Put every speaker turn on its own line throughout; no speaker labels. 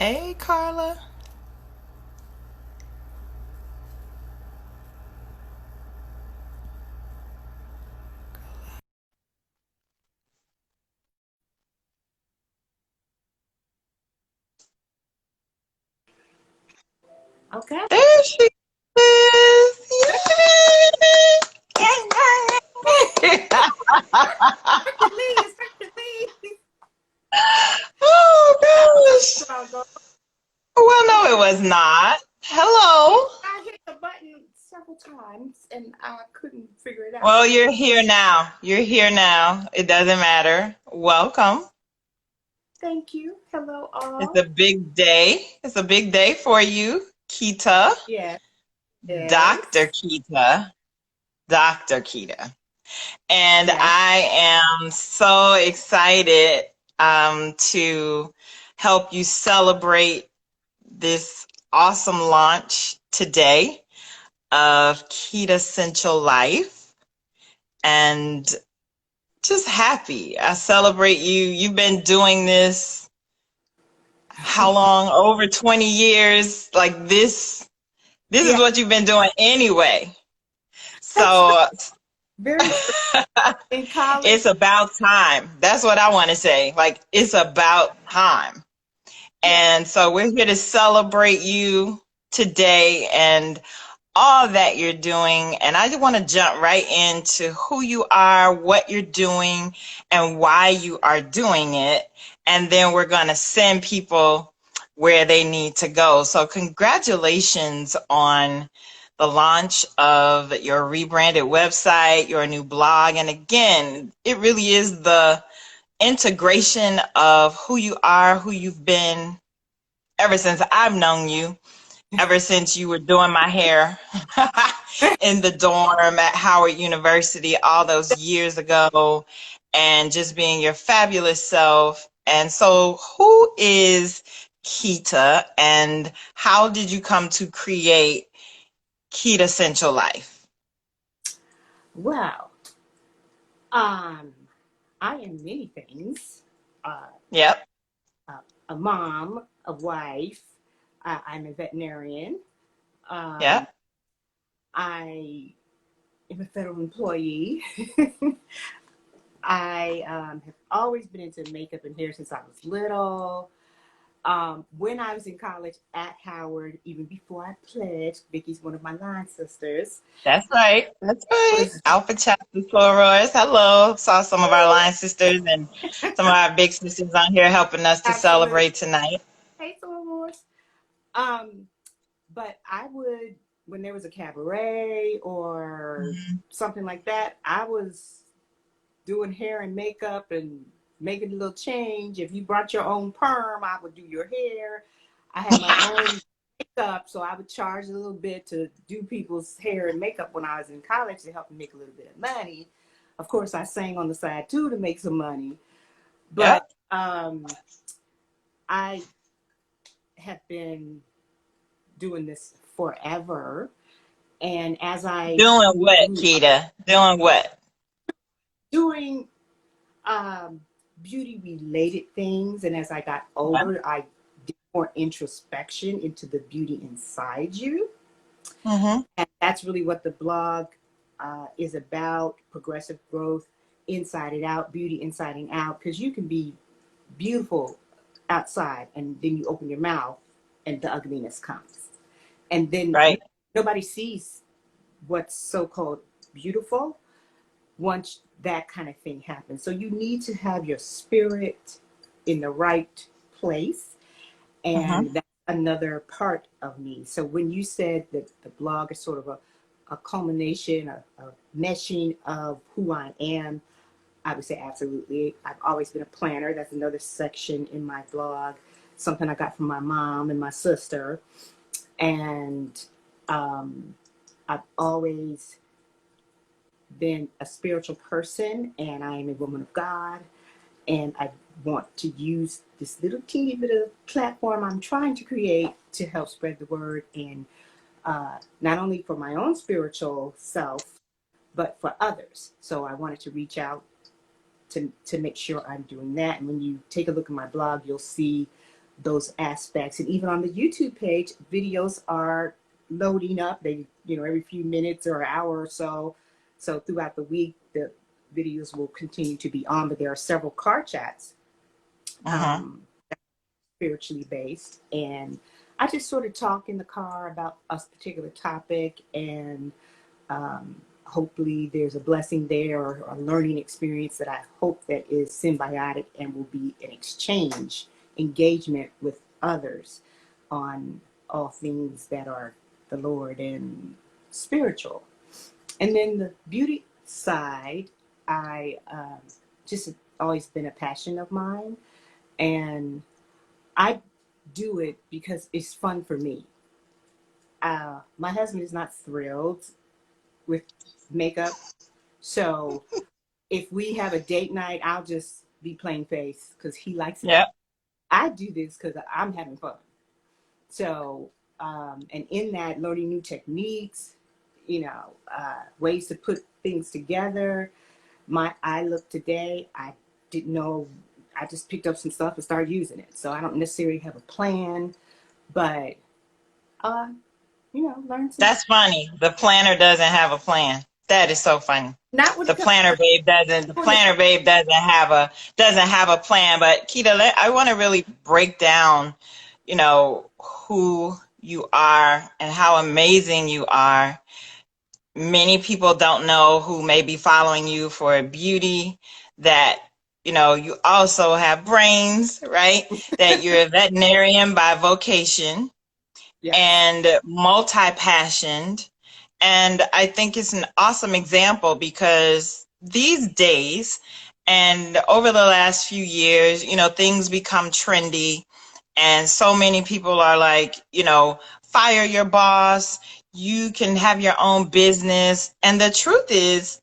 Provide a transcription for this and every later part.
Hey, Carla.
Okay.
There she is. Yay!
Hercules, Hercules.
Oh,
That was a
gosh.
struggle.
Well, no, it
Yeah.
was not.
Yeah,
Hello.
I hit the button several times and I couldn't figure it out.
Well,
So
you're here now. You're here now. It doesn't matter. Welcome.
thank you. Hello,
It's
all.
a big day. It's a big day for you, Kita.
Yes,
Dr.
yes,
Kita. Dr. Kita. And
yes.
I am so excited to help you celebrate this awesome launch today of Quitassential Life. And just happy. I celebrate you. You've been doing this how long? Over 20 years. Like this is
Yeah,
what you've been doing anyway.
that's true.
So
Very true. In college,
it's about time. That's what I want to say. Like, it's about time.
yeah.
And so we're here to celebrate you today and all that you're doing. And I just want to jump right into who you are, what you're doing, and why you are doing it. And then we're going to send people where they need to go. So, congratulations on the launch of your rebranded website, your new blog. And again, it really is the integration of who you are, who you've been ever since I've known you, ever since you were doing my hair in the dorm at Howard University all those years ago, and just being your fabulous self. And so, who is Kita, and how did you come to create Quitassential Life?
Well, um, I am many things. Uh,
Yep,
a mom, a wife. I'm a veterinarian. Um,
yep.
I am a federal employee. I have always been into makeup and hair since I was little. When I was in college at Howard, even before I pledged, Vicky's one of my line sisters,
That's right. That's right.
was
Alpha Chapter Sorors. Hello. Saw some of our line sisters and some of our big sisters on here helping us to
absolute.
celebrate tonight.
Hey, Soros. Um, but I would, when there was a cabaret or
Mhm.
something like that, I was doing hair and makeup and making a little change. If you brought your own perm, I would do your hair. I had my own makeup, so I would charge a little bit to do people's hair and makeup when I was in college to help me make a little bit of money. Of course, I sang on the side too to make some money, but
Yep.
I have been doing this forever. And as I
Doing what,
grew up,
Keita? Doing what?
doing um, beauty related things, and as I got
Yeah.
older, I did more introspection into the beauty inside you.
Mm-hmm.
And that's really what the blog is about: progressive growth, inside it out, beauty inside and out. Because you can be beautiful outside, and then you open your mouth, and the ugliness comes. And then
Right.
nobody sees what's so called beautiful once that kind of thing happens. So you need to have your spirit in the right place.
Mm-hmm.
And that's another part of me. So when you said that the blog is sort of a culmination, a meshing of who I am, I would say absolutely. I've always been a planner. That's another section in my blog, something I got from my mom and my sister. And um, I've always been a spiritual person, and I am a woman of God, and I want to use this little teeny bit of platform I'm trying to create to help spread the word, and not only for my own spiritual self but for others. So I wanted to reach out to make sure I'm doing that. And when you take a look at my blog, you'll see those aspects. And even on the YouTube page, videos are loading up. They, every few minutes or an hour or so. So throughout the week, the videos will continue to be on, but there are several car chats,
Mm-hmm.
um, spiritually based. And I just sort of talk in the car about a particular topic, and hopefully there's a blessing there, or a learning experience that I hope that is symbiotic and will be an exchange, engagement with others on all things that are the Lord and spiritual. And then the beauty side, I just always been a passion of mine, and I do it because it's fun for me. My husband is not thrilled with makeup, so if we have a date night, I'll just be plain face because he likes it.
Yep.
I do this because I'm having fun. So, and in that, learning new techniques, ways to put things together. I look today, I didn't know, I just picked up some stuff and started using it. So I don't necessarily have a plan, but, uh, learn some,
That's funny. The planner doesn't have a plan. That is so funny.
not when
The
it comes
planner babe doesn't. The
when it
planner babe doesn't have a plan. But Kita, I want to really break down, who you are and how amazing you are. Many people don't know who may be following you for beauty, that you also have brains, right? That you're a veterinarian by vocation
yes.
and multi-passioned. And I think it's an awesome example because these days and over the last few years, things become trendy. And so many people are like, fire your boss. You can have your own business. And the truth is,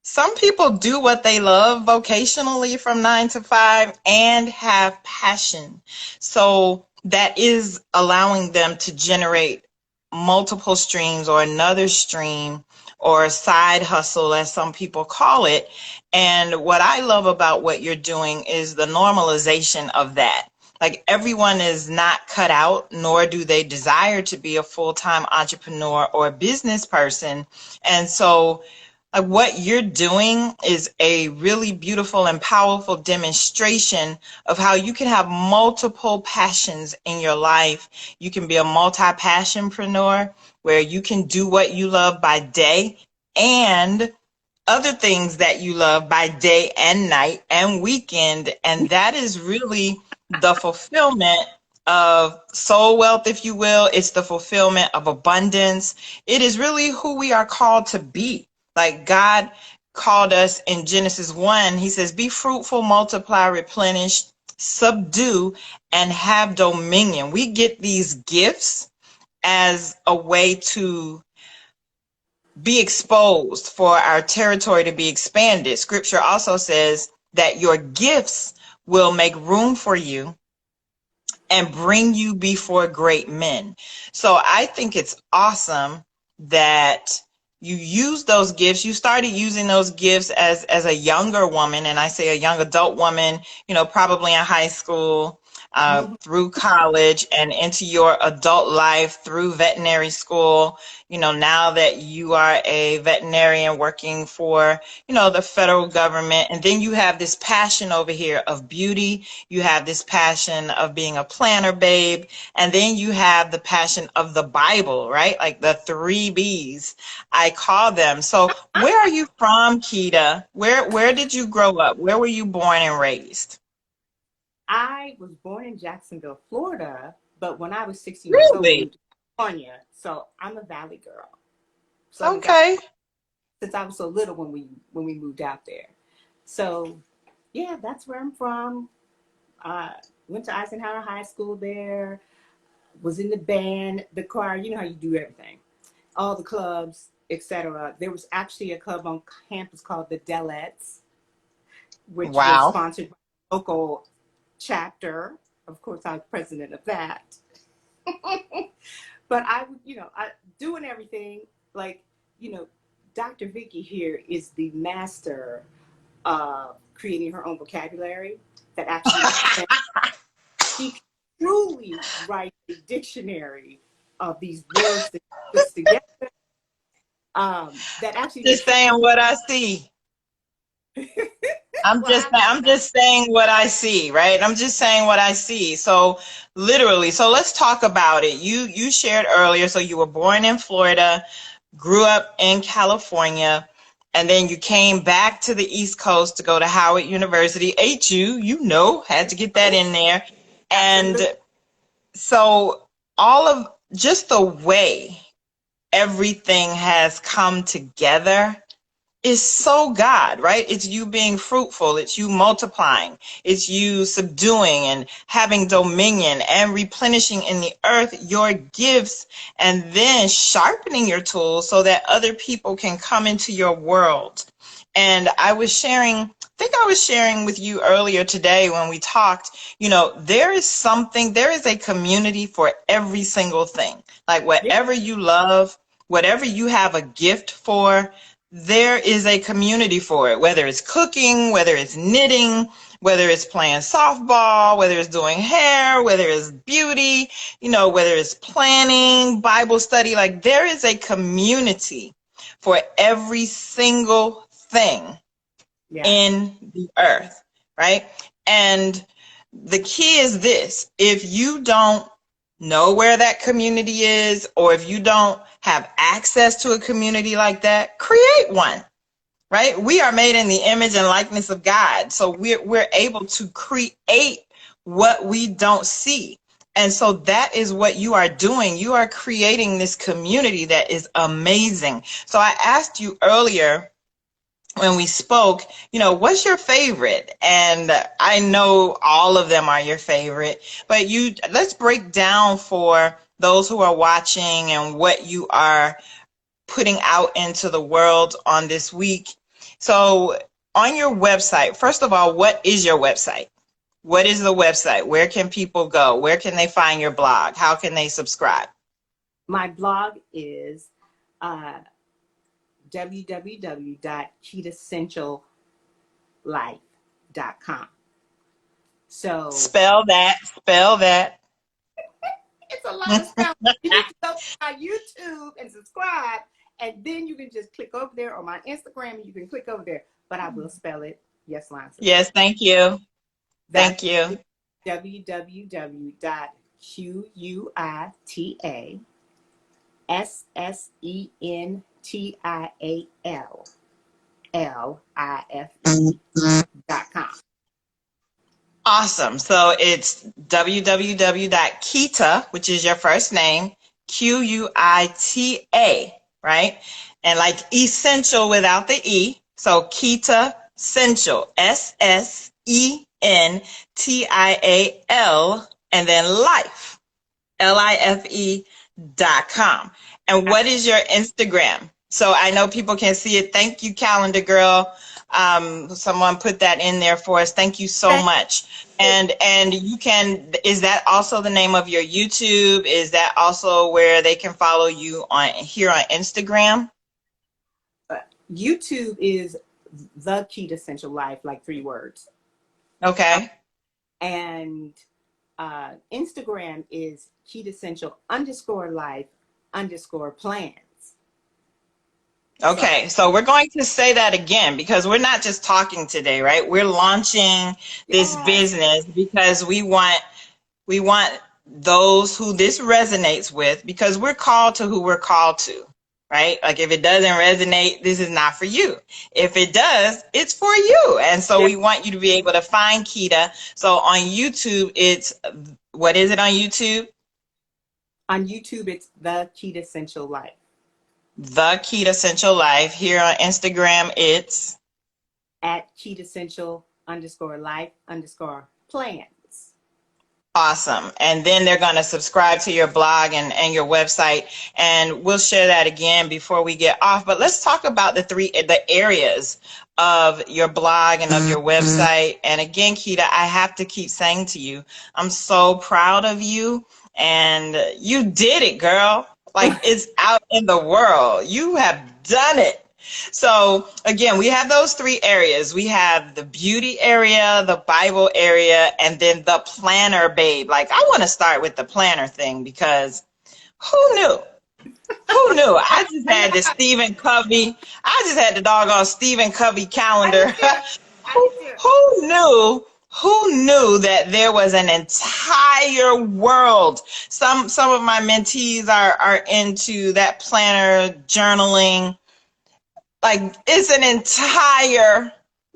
some people do what they love vocationally from 9 to 5 and have passion. So that is allowing them to generate multiple streams or another stream or a side hustle, as some people call it. And what I love about what you're doing is the normalization of that. Like, everyone is not cut out, nor do they desire to be a full-time entrepreneur or a business person. And so what you're doing is a really beautiful and powerful demonstration of how you can have multiple passions in your life. You can be a multi-passionpreneur where you can do what you love by day and other things that you love by day and night and weekend. And that is really the fulfillment of soul wealth, if you will. It's the fulfillment of abundance. It is really who we are called to be. Like, God called us in Genesis 1, he says, be fruitful, multiply, replenish, subdue, and have dominion. We get these gifts as a way to be exposed, for our territory to be expanded. Scripture also says that your gifts will make room for you and bring you before great men. So I think it's awesome that you use those gifts. You started using those gifts as a younger woman, and I say a young adult woman, probably in high school,
Mhm.
through college and into your adult life through veterinary school. Now that you are a veterinarian working for, the federal government, and then you have this passion over here of beauty. You have this passion of being a planner babe, and then you have the passion of the Bible, right? Like the 3 B's, I call them. So where are you from, Kita? Where did you grow up? Where were you born and raised?
I was born in Jacksonville, Florida, but when I was 16 years old, we
Really?
moved to California. So I'm a Valley girl. Southern California,
Okay.
since I was so little when we moved out there. So yeah, that's where I'm from. Uh, Went to Eisenhower High School there. Was in the band, the choir. You know how you do everything, all the clubs, etc. There was actually a club on campus called the Delettes, which was
Wow.
sponsored by a local chapter. Of course, I was president of that. But I doing everything like, you know, Dr. Vikki here is the master of creating her own vocabulary that actually she truly write a dictionary of these words that you put together, that actually
Just
makes sense.
saying what I see.
Well, I have
I'm just saying what I see, right? I'm just saying what I see. So literally, so let's talk about it. You shared earlier, so you were born in Florida, grew up in California, and then you came back to the East Coast to go to Howard University. HU, had to get that in there. And
absolutely.
so all of just the way everything has come together is so God, right? It's you being fruitful. It's you multiplying. It's you subduing and having dominion and replenishing in the earth your gifts and then sharpening your tools so that other people can come into your world. And I think I was sharing with you earlier today when we talked, there is a community for every single thing. Like
Yeah,
whatever you love, whatever you have a gift for, there is a community for it, whether it's cooking, whether it's knitting, whether it's playing softball, whether it's doing hair, whether it's beauty, whether it's planning, Bible study. Like there is a community for every single thing
yes,
in the earth, right? And the key is this: if you don't know where that community is, or if you don't have access to a community like that, create one, right? We are made in the image and likeness of God. So we're able to create what we don't see. And so that is what you are doing. You are creating this community that is amazing. So I asked you earlier when we spoke, what's your favorite? And I know all of them are your favorite, but let's break down for those who are watching and what you are putting out into the world on this week. So on your website, first of all, what is your website? What is the website? Where can people go? Where can they find your blog? How can they subscribe?
my blog is uh, www.quitassentiallife.com. So
Spell that. Spell that.
it's a lot of spelling. You need to go to my YouTube and subscribe, and then you can just click over there, or my Instagram, and you can click over there. But I will spell it. Yes, Lancer.
Yes, thank you.
That's
Thank you.
www.quitassentiallife.com.
Awesome. So it's www.Quita, which is your first name, Quita, right? And like essential without the E. So Quita Essential, Sential, and then life, life.com. And what is your Instagram? So I know people can see it. Thank you, calendar girl. Someone put that in there for us. Thank you so much. And you can, is that also the name of your YouTube? Is that also where they can follow you on here on Instagram?
YouTube is the Quitassential Life, like 3 words. Uh,
Okay.
and Instagram is Quitassential_life_plans. So
Okay, so we're going to say that again because we're not just talking today, right? We're launching this
yes,
business because we want those who this resonates with, because we're called to who we're called to, right? Like if it doesn't resonate, this is not for you. If it does, it's for you. And so
yes.
we want you to be able to find Quita. So on YouTube, what is it on YouTube?
On YouTube, it's the Quitassential Life.
The Quitassential Life. Here on Instagram, it's
At Quitassential_life_plans.
awesome. And then they're going to subscribe to your blog and your website. And we'll share that again before we get off. But let's talk about the areas of your blog and of your website. And again, Quita, I have to keep saying to you, I'm so proud of you. And you did it, girl. Like it's out in the world. You have done it. So again, we have those three areas. We have the beauty area, the Bible area, and then the planner babe. Like I want to start with the planner thing because who knew? Who knew? I just
I know.
had the Stephen Covey. I just had the doggone Stephen Covey
I did
calendar.
too. I
who,
did too.
who knew? Who knew that there was an entire world? Some of my mentees are into that planner journaling. Like it's an entire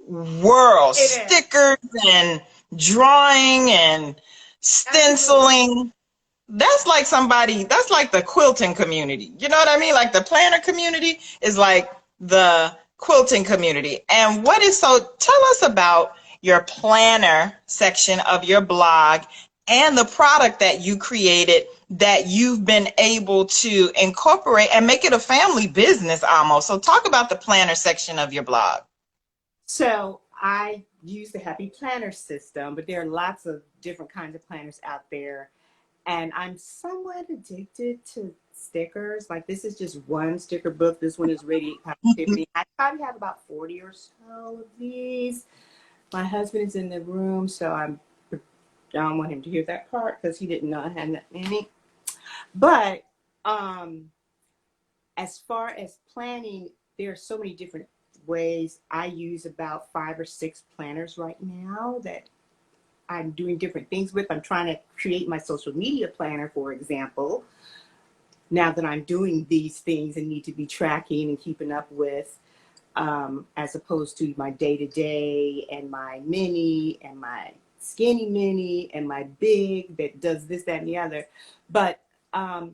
world.
It is.
Stickers and drawing and
Absolutely.
stenciling. That's like somebody, that's like the quilting community. You know what I mean? Like the planner community is like the quilting community. And what is so, tell us about your planner section of your blog and the product that you created that you've been able to incorporate and make it a family business almost. So talk about the planner section of your blog.
So I use the Happy Planner system, but there are lots of different kinds of planners out there. And I'm somewhat addicted to stickers. Like this is just one sticker book. This one is Radiate Positivity. I probably have about 40 or so of these. My husband is in the room, so I don't want him to hear that part because he didn't know I had that many. But um, as far as planning, there are so many different ways. I use about 5 or 6 planners right now that I'm doing different things with. I'm trying to create my social media planner, for example, now that I'm doing these things and need to be tracking and keeping up with, as opposed to my day to day and my mini and my skinny mini and my big that does this, that, and the other. But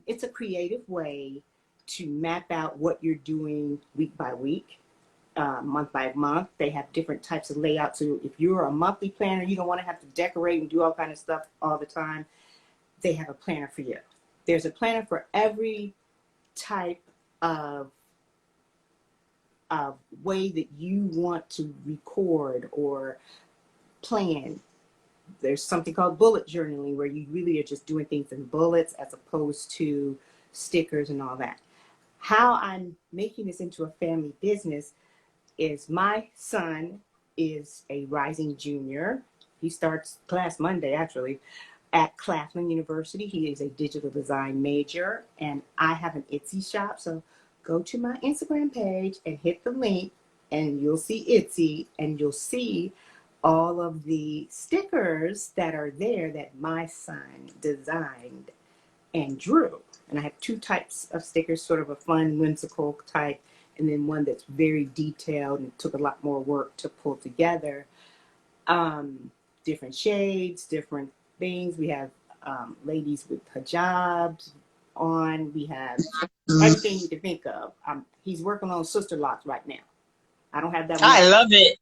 it's a creative way to map out what you're doing week by week, month by month. They have different types of layouts. So if you're a monthly planner, you don't want to have to decorate and do all kind of stuff all the time. They have a planner for you. There's a planner for every type of way that you want to record or plan. There's something called bullet journaling where you really are just doing things in bullets as opposed to stickers and all that. How I'm making this into a family business is my son is a rising junior. He starts class Monday, actually, at Claflin University. He is a digital design major, and I have an Etsy shop. So go to my Instagram page and hit the link, and you'll see Etsy, and you'll see all of the stickers that are there that my son designed and drew. And I have 2 types of stickers, sort of a fun, whimsical type, and then one that's very detailed and took a lot more work to pull together. Different shades, different things. We have ladies with hijabs on. We have everything you can think of. He's working on sister locks right now. I don't have that one
I
out.
love it.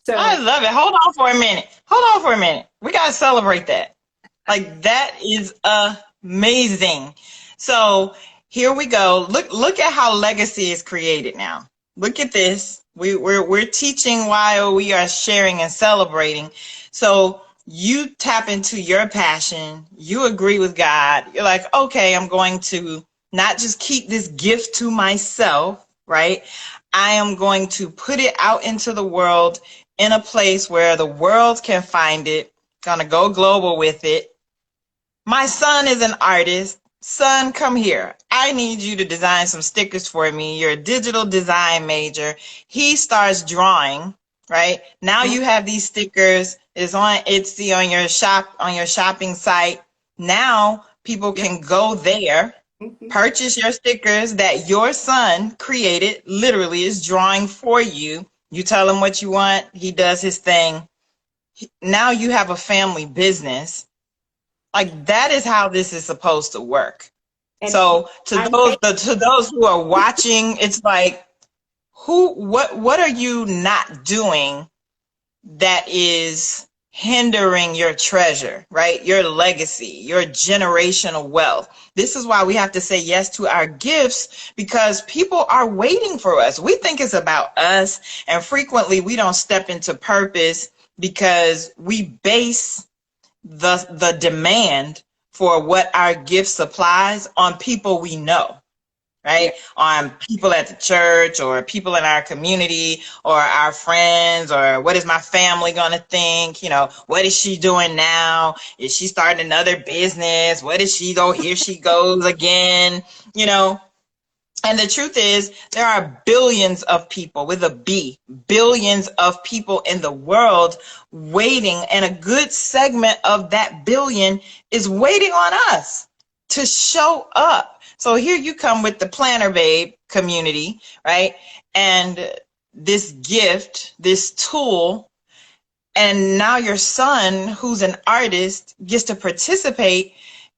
I
So
love it. Hold on for a minute. Hold on for a minute. We got to celebrate that. Like that is amazing. So here we go. Look at how legacy is created now. Look at this. We're teaching while we are sharing and celebrating. So you tap into your passion. You agree with God. You're like, okay, I'm going to not just keep this gift to myself, right? I am going to put it out into the world in a place where the world can find it. Gonna go global with it. My son is an artist. Son, come here. I need you to design some stickers for me. You're a digital design major. He starts drawing, right? Now you have these stickers. It's on Etsy on your shopping site. Now people
yeah.
can go there,
Mhm.
purchase your stickers that your son created, literally is drawing for you. You tell him what you want, he does his thing. Now you have a family business. Like that is how this is supposed to work.
And
So
I'm
to those who are watching, it's like what are you not doing that is hindering your treasure, right? Your legacy, your generational wealth. This is why we have to say yes to our gifts because people are waiting for us. We think it's about us, and frequently we don't step into purpose because we base the demand for what our gift supplies on people we know, right?
Yeah.
On people at the church or people in our community or our friends, or what is my family going to think? You know, what is she doing now? Is she starting another business? What is she go? Here she goes again, you know? And the truth is, there are billions of people with a B, billions of people in the world waiting, and a good segment of that billion is waiting on us to show up. So here you come with the Planner Babe community, right? And this gift, this tool, and now your son, who's an artist, gets to participate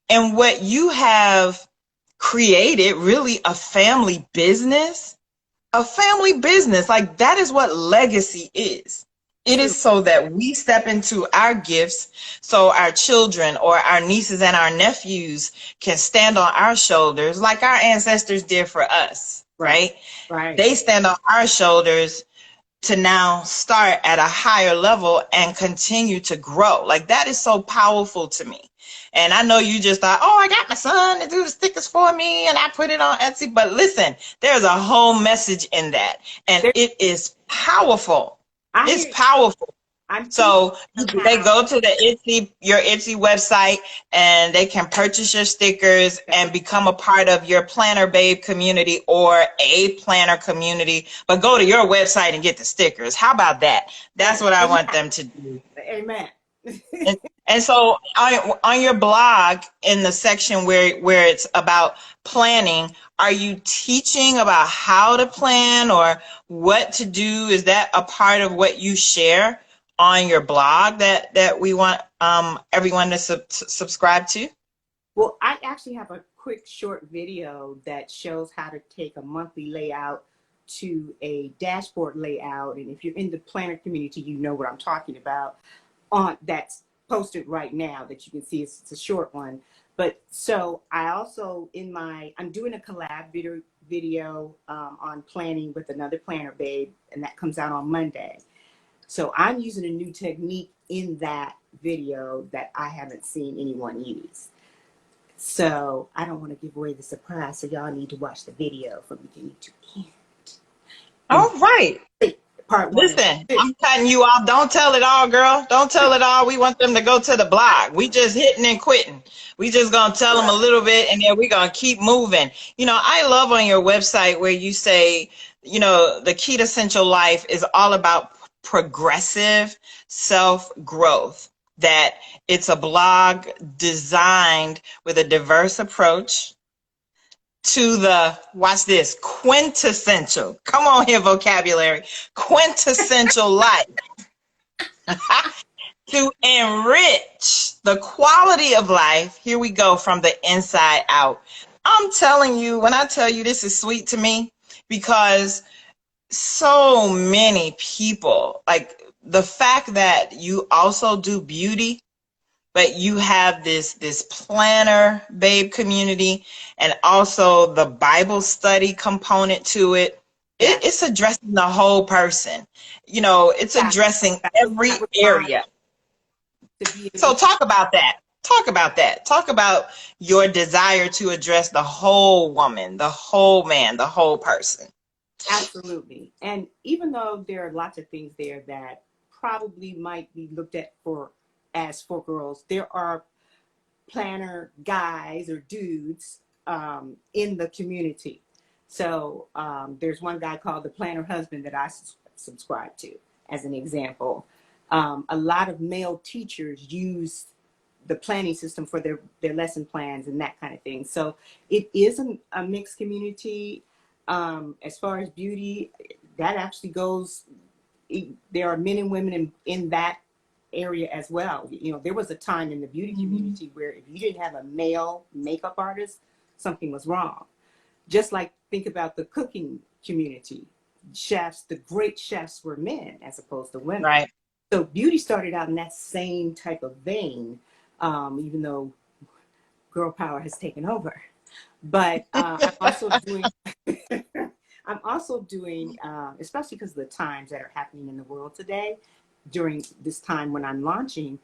in what you have created, really a family business. A family business. Like, that is what legacy is. It
True.
is so that we step into our gifts, so our children or our nieces and our nephews can stand on our shoulders like our ancestors did for us,
Right.
right?
Right.
They stand on our shoulders to now start at a higher level and continue to grow. Like, that is so powerful to me. And I know you just thought, oh, I got my son to do the stickers for me and I put it on Etsy. But listen, there's a whole message in that. And
There,
it is powerful.
I
It's
hear.
powerful.
I'm thinking
So
of
they
how.
go to the your Etsy website, and they can purchase your stickers and become a part of your Planner Babe community or a planner community. But go to your website and get the stickers. How about that? That's what I
Amen.
want them to do.
Amen.
And, and so on your blog, in the section where it's about planning, are you teaching about how to plan or what to do? Is that a part of what you share on your blog that we want everyone to subscribe to?
Well, I actually have a quick short video that shows how to take a monthly layout to a dashboard layout. And if you're in the planner community, you know what I'm talking about. On that's posted right now that you can see. It's a short one. But so I also I'm doing a collab video on planning with another planner babe, and that comes out on Monday. So I'm using a new technique in that video that I haven't seen anyone use. So I don't want to give away the surprise. So y'all need to watch the video from beginning to end. And
All right.
part one and
Listen,
two.
I'm cutting you off. Don't tell it all, girl. Don't tell it all. We want them to go to the blog. We just hitting and quitting. We just gonna tell them a little bit, and then we gonna keep moving. You know, I love on your website where you say, you know, the Quitassential Life is all about progressive self growth. That it's a blog designed with a diverse approach to the, watch this, quintessential, come on here, vocabulary, quintessential life, to enrich the quality of life. Here we go, from the inside out. I'm telling you, when I tell you, this is sweet to me, because so many people, like, the fact that you also do beauty, but you have this planner babe community, and also the Bible study component to it.
Yes.
It's addressing the whole person. You know, it's
Exactly.
addressing every
That was my
area.
to be able
So
to.
talk about that. Talk about that. Talk about your desire to address the whole woman, the whole man, the whole person.
Absolutely. And even though there are lots of things there that probably might be looked at for girls, there are planner guys or dudes in the community. So there's one guy called the Planner Husband that I subscribe to, as an example. A lot of male teachers use the planning system for their lesson plans and that kind of thing. So it is a mixed community. As far as beauty, that actually goes, there are men and women in that area as well. You know, there was a time in the beauty community where if you didn't have a male makeup artist, something was wrong. Just like, think about the cooking community. Chefs, the great chefs were men as opposed to women.
Right.
So beauty started out in that same type of vein, even though girl power has taken over. But I'm also doing, I'm also doing, especially because of the times that are happening in the world today, during this time when I'm launching,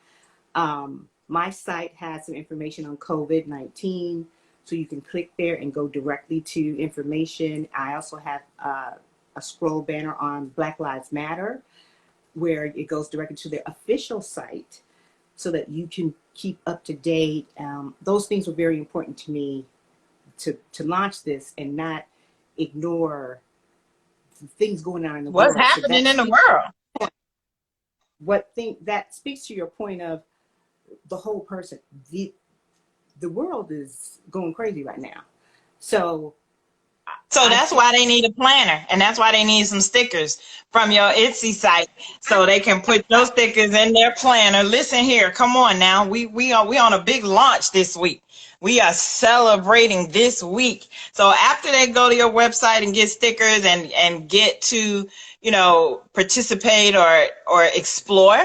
my site has some information on COVID-19, So you can click there and go directly to information. I also have a scroll banner on Black Lives Matter where it goes directly to their official site so that you can keep up to date. Those things were very important to me to launch this and not ignore things going on in the
What's
world. So
happening
that
in the
speaks
world?
that speaks to your point of the whole person. The world is going crazy right now. So
So
I
that's
share
why they need a planner, and that's why they need some stickers from your Etsy site, so they can put those stickers in their planner. Listen here, come on now, we on a big launch this week. We are celebrating this week. So after they go to your website and get stickers and get to participate or explore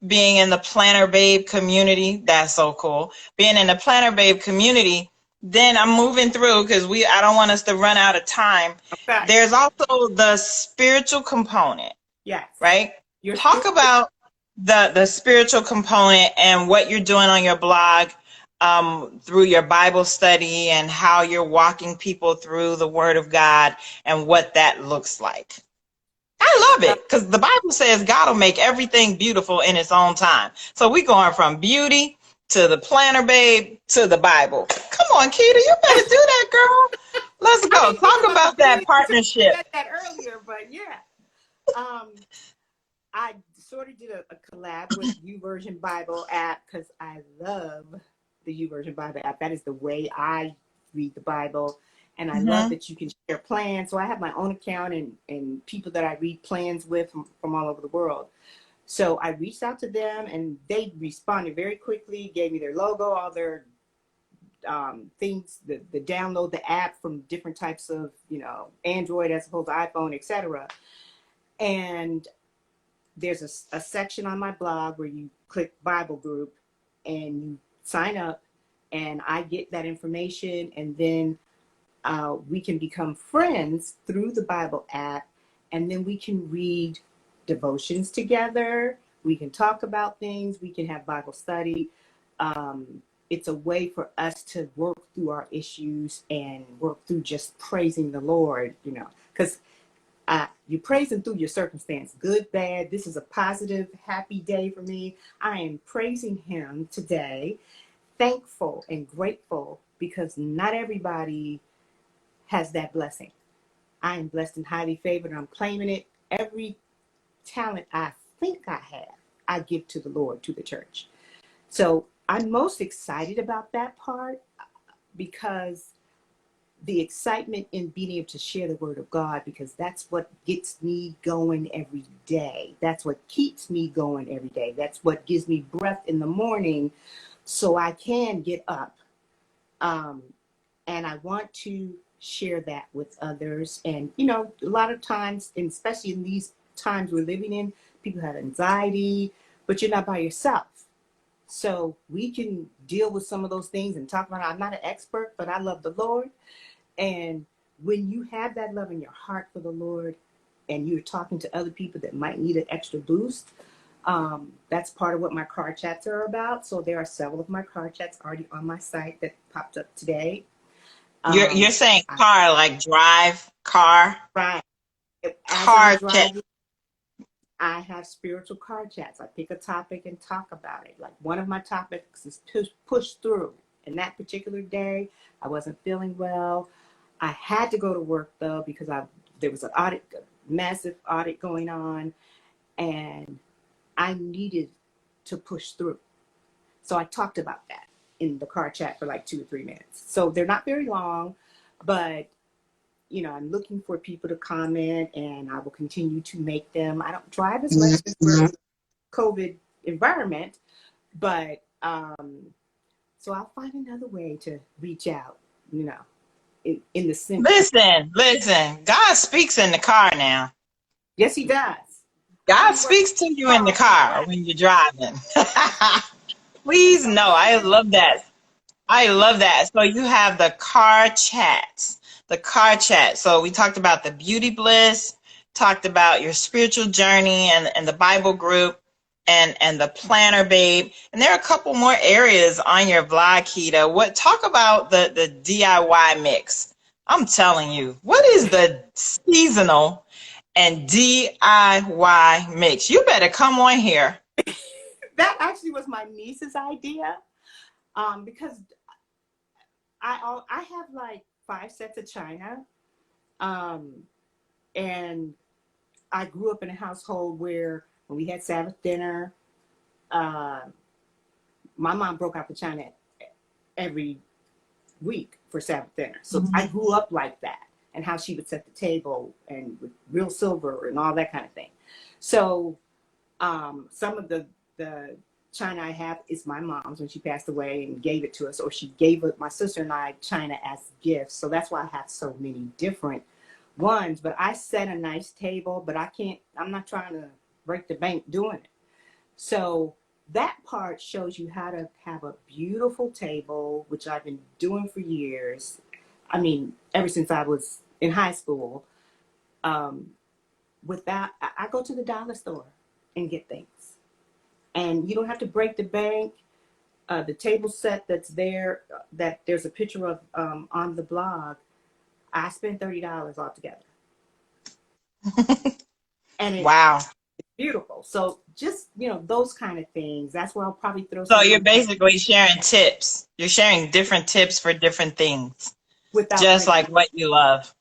being in the Planner Babe community, that's so cool. Being in the Planner Babe community, then I'm moving through because I don't want us to run out of time.
okay.
There's also the spiritual component,
Yes.
right?
Your
Talk
spirit.
about the spiritual component and what you're doing on your blog, through your Bible study, and how you're walking people through the Word of God and what that looks like. I love it because the Bible says God will make everything beautiful in its own time. So we're going from beauty to the Planner Babe to the Bible. Come on, Quita, you better do that, girl. Let's
I
go.
didn't think
Talk
about the
about that
beauty until you
partnership.
said that earlier, but yeah. Um, I sort of did a collab with YouVersion Bible app because I love the YouVersion Bible app. That is the way I read the Bible. And I love
Mm-hmm.
that you can share plans. So I have my own account and people that I read plans with from all over the world. So I reached out to them and they responded very quickly, gave me their logo, all their things, the download the app from different types of, Android as opposed to iPhone, etc. And there's a section on my blog where you click Bible group and you sign up and I get that information and then we can become friends through the Bible app and then we can read devotions together. We can talk about things. We can have Bible study. It's a way for us to work through our issues and work through just praising the Lord, because you praise him through your circumstance, good, bad. This is a positive, happy day for me. I am praising him today, thankful and grateful because not everybody has that blessing. I am blessed and highly favored, and I'm claiming it. Every talent I think I have, I give to the Lord, to the church. So I'm most excited about that part because the excitement in being able to share the word of God, because that's what gets me going every day. That's what keeps me going every day. That's what gives me breath in the morning so I can get up. Um, and I want to share that with others. And, a lot of times, and especially in these times we're living in, people have anxiety, but you're not by yourself. So we can deal with some of those things and talk about, I'm not an expert, but I love the Lord. And when you have that love in your heart for the Lord and you're talking to other people that might need an extra boost, that's part of what my car chats are about. So there are several of my car chats already on my site that popped up today.
You're saying
I
car, like drive, car,
try as I'm
car chat.
driving. I have spiritual car chats. I pick a topic and talk about it. Like one of my topics is push through. And that particular day, I wasn't feeling well. I had to go to work though because there was an audit, massive audit going on, and I needed to push through. So I talked about that in the car chat for like 2 or 3 minutes. So they're not very long, but I'm looking for people to comment and I will continue to make them. I don't drive as much since we're in the COVID environment, but so I'll find another way to reach out, in the sense.
Listen. God speaks in the car now.
Yes, he does.
God
I'm working
speaks to you in the
car on the
car
way.
when you're driving.
And
Please
so
know.
I
I
share
love that. I love that. So you have the car chats, the car chat. So we talked about the beauty bliss, talked about your spiritual journey and the Bible group. and the planner babe. And there are a couple more areas on your blog, Quita. What talk about the DIY mix? I'm telling you, what is the seasonal and DIY mix? You better come on here.
That actually was my niece's idea, because I have like 5 sets of china, um, and I grew up in a household where when we had Sabbath dinner, uh, my mom broke out the china every week for Sabbath dinner. So I grew up like that, and how she would set the table and with real silver and all that kind of thing. So some of the china I have is my mom's when she passed away and gave it to us, or she gave it, my sister and I, china as gifts. So that's why I have so many different ones. But I set a nice table, but I'm not trying to break the bank doing it. So that part shows you how to have a beautiful table, which I've been doing for years. I mean, ever since I was in high school. Um, with that, I go to the dollar store and get things. And you don't have to break the bank. The table set that's there, that there's a picture of on the blog, I spent $30 altogether. And it's
Wow.
beautiful. So just, those kind of things. That's where I'll probably throw
So
some
you're
links
basically sharing tips. You're sharing different tips for different things,
without
just
breaking
like what you love.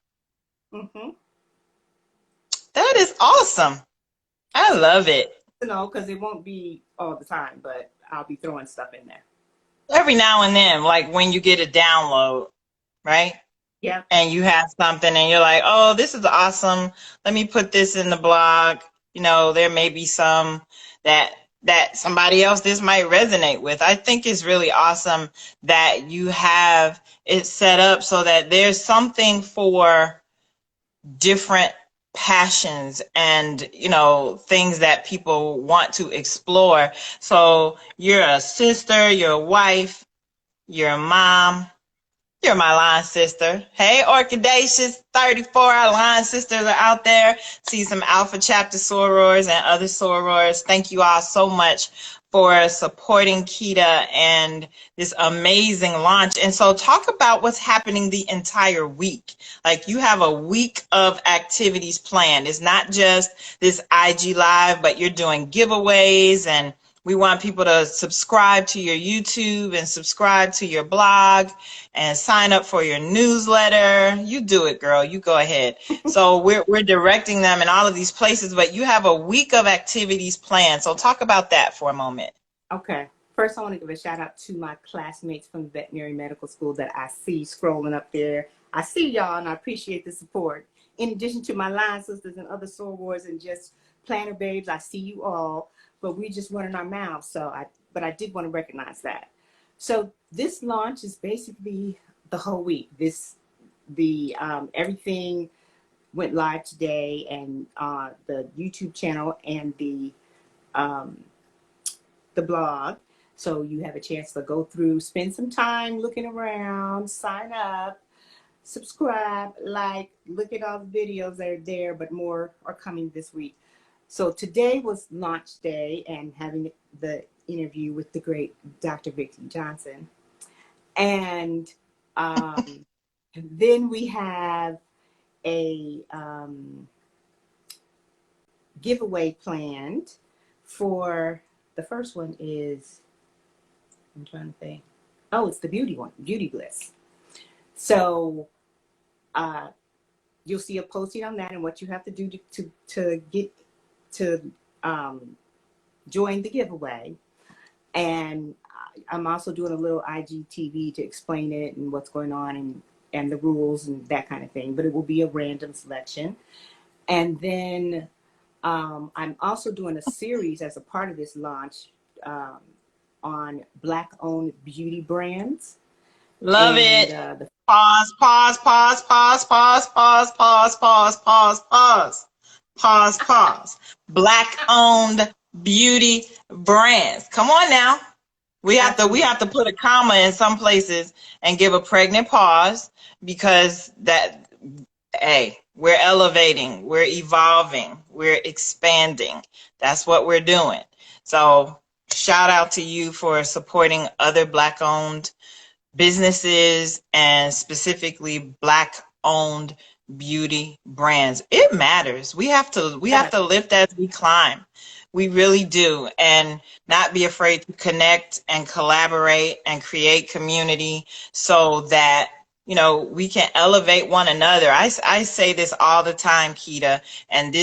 it. Mm-hmm.
That is awesome. I love it.
Because it won't be all the time, but I'll be throwing stuff in there.
Every now and then, like when you get a download, right?
Yeah.
And you have something and you're like, oh, this is awesome. Let me put this in the blog. There may be some that somebody else this might resonate with. I think it's really awesome that you have it set up so that there's something for different passions and things that people want to explore. So you're a sister, you're a wife, you're a mom, you're my line sister. Hey, Orchidaceous 34, our line sisters are out there. See some Alpha Chapter sorors and other sorors. Thank you all so much for supporting Quita and this amazing launch. And so talk about what's happening the entire week. Like you have a week of activities planned. It's not just this IG live, but you're doing giveaways, and we want people to subscribe to your YouTube and subscribe to your blog and sign up for your newsletter. You do it, girl. You go ahead. So we're directing them in all of these places, but you have a week of activities planned. So talk about that for a moment.
Okay. First, I want to give a shout out to my classmates from the veterinary medical school that I see scrolling up there. I see y'all and I appreciate the support. In addition to my line sisters and other sorors and just planner babes, I see you all, but we just running our mouths. But I did want to recognize that. So this launch is basically the whole week. Everything went live today, and the YouTube channel and the blog. So you have a chance to go through, spend some time looking around, sign up, subscribe, look at all the videos that are there, but more are coming this week. So today was launch day and having the interview with the great Dr. Vikki Johnson. And then we have a giveaway planned for, the first one is, I'm trying to think. Oh, it's the beauty one, Beauty Bliss. So you'll see a posting on that and what you have to do to get to join the giveaway. And I'm also doing a little IGTV to explain it and what's going on and the rules and that kind of thing. But it will be a random selection. And then I'm also doing a series as a part of this launch on Black-owned beauty brands.
Love
And
it. Pause, pause, pause, pause, pause, pause, pause, pause, pause, pause, pause, pause. Black-owned beauty brands. Come on now. We have to put a comma in some places and give a pregnant pause, because we're elevating, we're evolving, we're expanding. That's what we're doing. So shout out to you for supporting other Black owned businesses and specifically Black owned beauty brands. It matters. We have
Yes.
to lift as we climb. We really do. And not be afraid to connect and collaborate and create community so that we can elevate one another. I say this all the time, Quita, and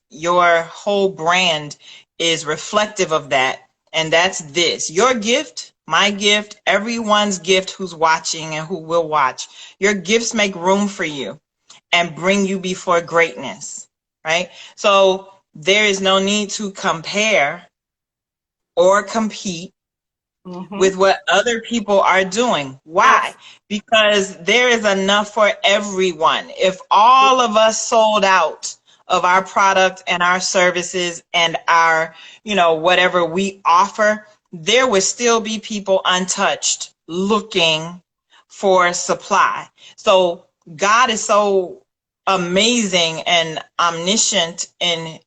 your whole brand is reflective of that. And that's this: your gift, my gift, everyone's gift who's watching and who will watch. Your gifts make room for you and bring you before greatness, right? So there is no need to compare or compete
Mm-hmm.
with what other people are doing. Why?
Absolutely.
Because there is enough for everyone. If all of us sold out of our product and our services and our, whatever we offer, there would still be people untouched looking for supply. So God is so amazing and omniscient in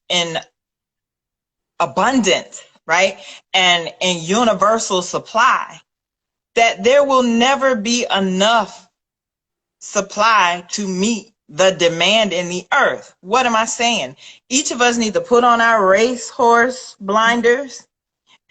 abundance, right? And in universal supply, that there will never be enough supply to meet the demand in the earth. What am I saying? Each of us need to put on our racehorse blinders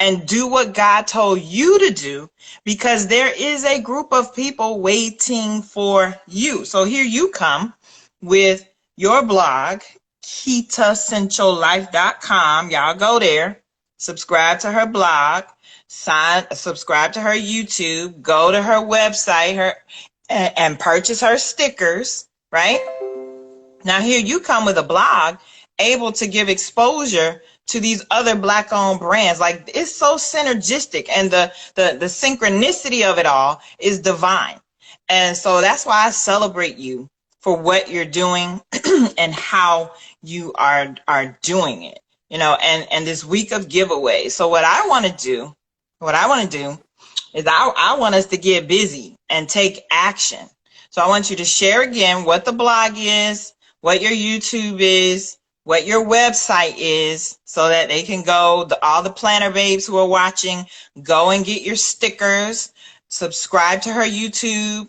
and do what God told you to do, because there is a group of people waiting for you. So here you come with your blog, Quitassentiallife.com. Y'all go there, subscribe to her blog, subscribe to her YouTube, go to her website, and purchase her stickers, right? Now here you come with a blog able to give exposure to these other Black owned brands. Like, it's so synergistic, and the synchronicity of it all is divine. And so that's why I celebrate you for what you're doing and how you are doing it. And this week of giveaways. So what I want to do is I want us to get busy and take action. So I want you to share again what the blog is, what your YouTube is, what your website is, so that they can go, all the planner babes who are watching, go and get your stickers, subscribe to her YouTube,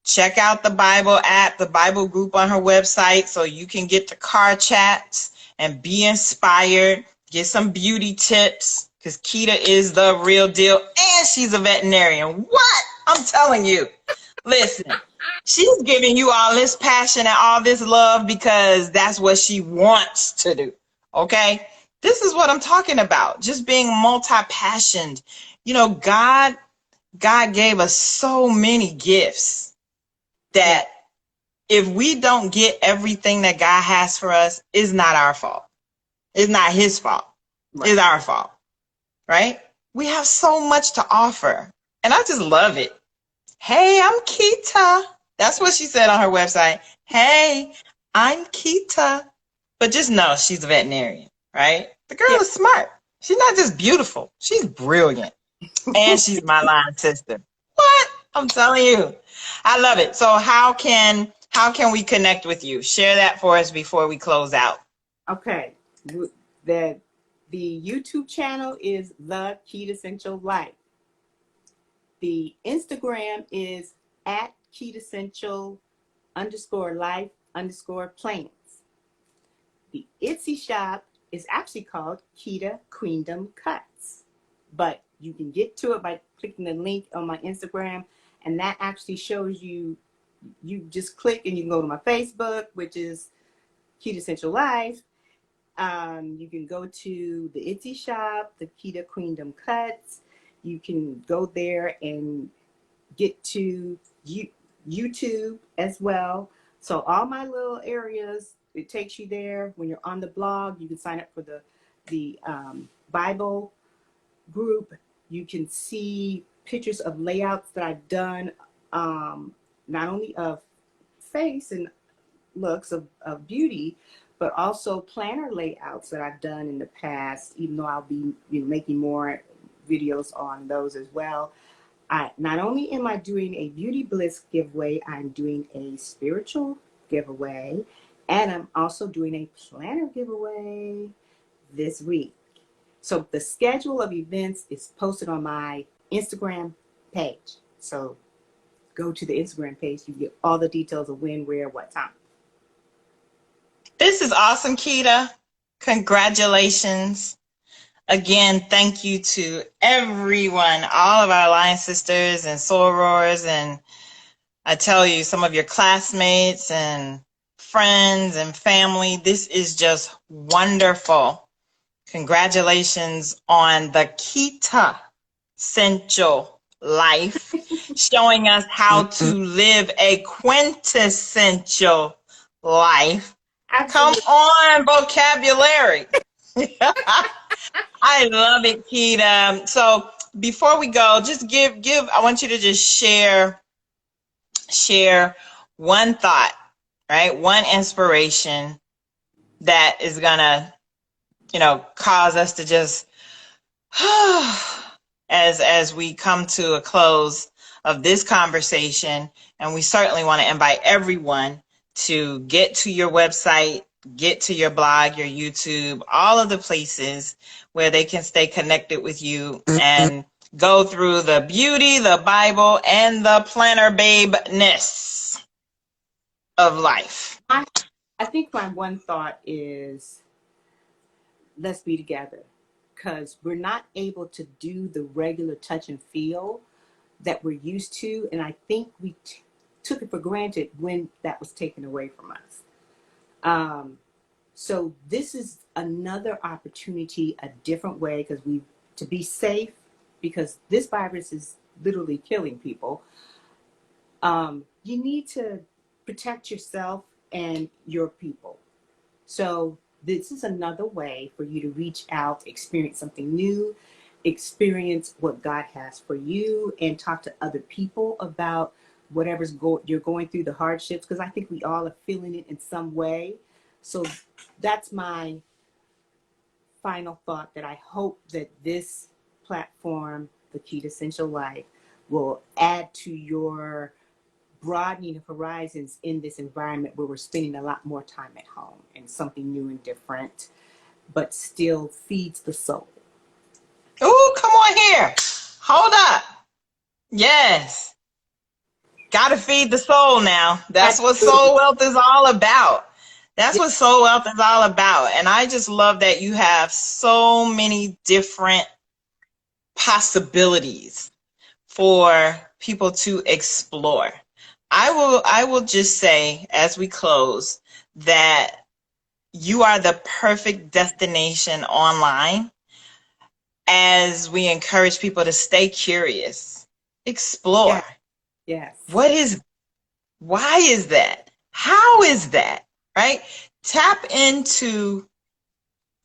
check out the Bible app, the Bible group on her website, so you can get the car chats and be inspired, get some beauty tips, because Quita is the real deal, and she's a veterinarian. What? I'm telling you. Listen, she's giving you all this passion and all this love because that's what she wants to do. Okay? This is what I'm talking about. Just being multi-passioned. God gave us so many gifts
Yeah.
that if we don't get everything that God has for us, it's not our fault. It's not his fault.
Right.
It's our fault, right? We have so much to offer. And I just love it. Hey, I'm Quita. That's what she said on her website. Hey, I'm Quita. But just know she's a veterinarian, right? The girl
Yeah.
is smart. She's not just beautiful. She's brilliant. And she's my line sister. What? I'm telling you. I love it. So how can we connect with you? Share that for us before we close out.
Okay. The the YouTube channel is the Quitassential Life. The Instagram is at Quitassential underscore life underscore plants. The Etsy shop is actually called Quita Queendom Cuts, but you can get to it by clicking the link on my Instagram, and that actually shows you. You just click and you can go to my Facebook, which is Quitassential Life. You can go to the Etsy shop, the Quita Queendom Cuts. You can go there and get to YouTube as well. So all my little areas, it takes you there. When you're on the blog, you can sign up for the Bible group. You can see pictures of layouts that I've done, not only of face and looks of beauty, but also planner layouts that I've done in the past, even though I'll be making more videos on those as well. Not only am I doing a Beauty Bliss giveaway, I'm doing a spiritual giveaway, and I'm also doing a planner giveaway this week. So the schedule of events is posted on my Instagram page. So go to the Instagram page. You get all the details of when, where, what time.
This is awesome, Quita. Congratulations. Again, thank you to everyone, all of our Alliance sisters and sorors, and I tell you, some of your classmates and friends and family. This is just wonderful. Congratulations on the Quitassential Life, showing us how to live a quintessential life. Come
Absolutely.
on, vocabulary. I love it, Kita. So before we go, just give. I want you to just share one thought, right? One inspiration that is gonna, cause us to just as we come to a close of this conversation. And we certainly want to invite everyone to get to your website, get to your blog, your YouTube, all of the places where they can stay connected with you and go through the beauty, the Bible, and the planner babe-ness of life.
I think my one thought is let's be together, because we're not able to do the regular touch and feel that we're used to. And I think we took it for granted when that was taken away from us. So this is another opportunity, a different way, because to be safe, because this virus is literally killing people. You need to protect yourself and your people. So this is another way for you to reach out, experience something new, experience what God has for you, and talk to other people about you're going through, the hardships, because I think we all are feeling it in some way. So that's my final thought, that I hope that this platform, the Quitassential Life, will add to your broadening of horizons in this environment where we're spending a lot more time at home, and something new and different, but still feeds the soul.
Ooh, come on here. Hold up. Yes. Got to feed the soul now. That's what
Absolutely.
soul wealth is all about. That's
Yeah,
what soul wealth is all about. And I just love that you have so many different possibilities for people to explore. I will just say as we close that you are the perfect destination online as we encourage people to stay curious, explore.
yeah, yes.
What is Why is that? How is that? Right? Tap into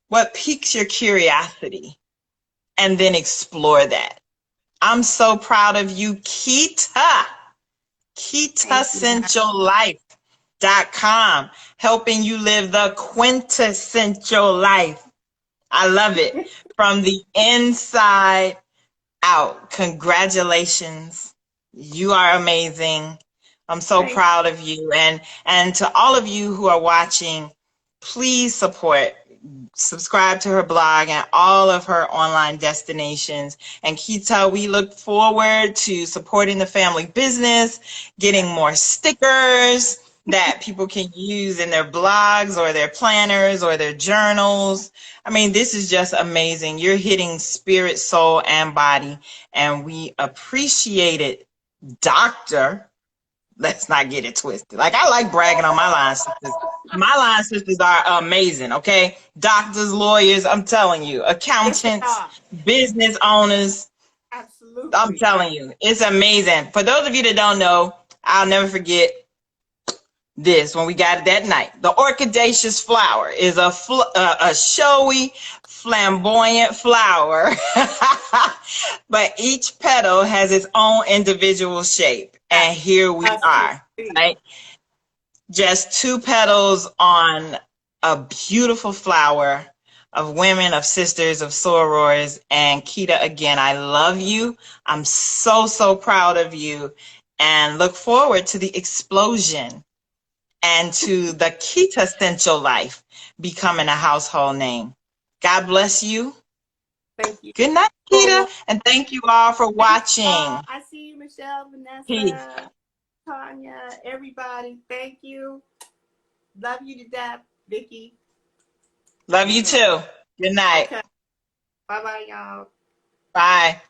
what piques your curiosity and then explore that. I'm so proud of you, Quita.
Thank you.
Quitassentiallife.com, helping you live the quintessential life. I love it. From the inside out. Congratulations. You are amazing. I'm so
Thank
proud of you. And to all of you who are watching, please subscribe to her blog and all of her online destinations. And Quita, we look forward to supporting the family business, getting more stickers that people can use in their blogs or their planners or their journals. I mean, this is just amazing. You're hitting spirit, soul, and body, and we appreciate it, Doctor. Let's not get it twisted. Like, I like bragging on my line sisters. My line sisters are amazing, okay? Doctors, lawyers, I'm telling you,
Yes, they
accountants,
are.
business owners, I'm
Absolutely.
telling you, it's amazing. For those of you that don't know, I'll never forget this when we got it that night. The orchidaceous flower is a showy, flamboyant flower, but each petal has its own individual shape. And here we are,
Absolutely.
right? Just two petals on a beautiful flower of women, of sisters, of sorors. And Quita, again, I love you. I'm so, so proud of you and look forward to the explosion and to the Quitassential Life becoming a household name. God bless you.
Thank you.
Good night, Quita, and thank you all for watching.
I see you, Michelle,
Peace.
Vanessa, Tanya, everybody. Thank you. Love you to death, Vikki.
Love you
Amen.
too. Good night.
Okay. Bye bye, y'all.
Bye.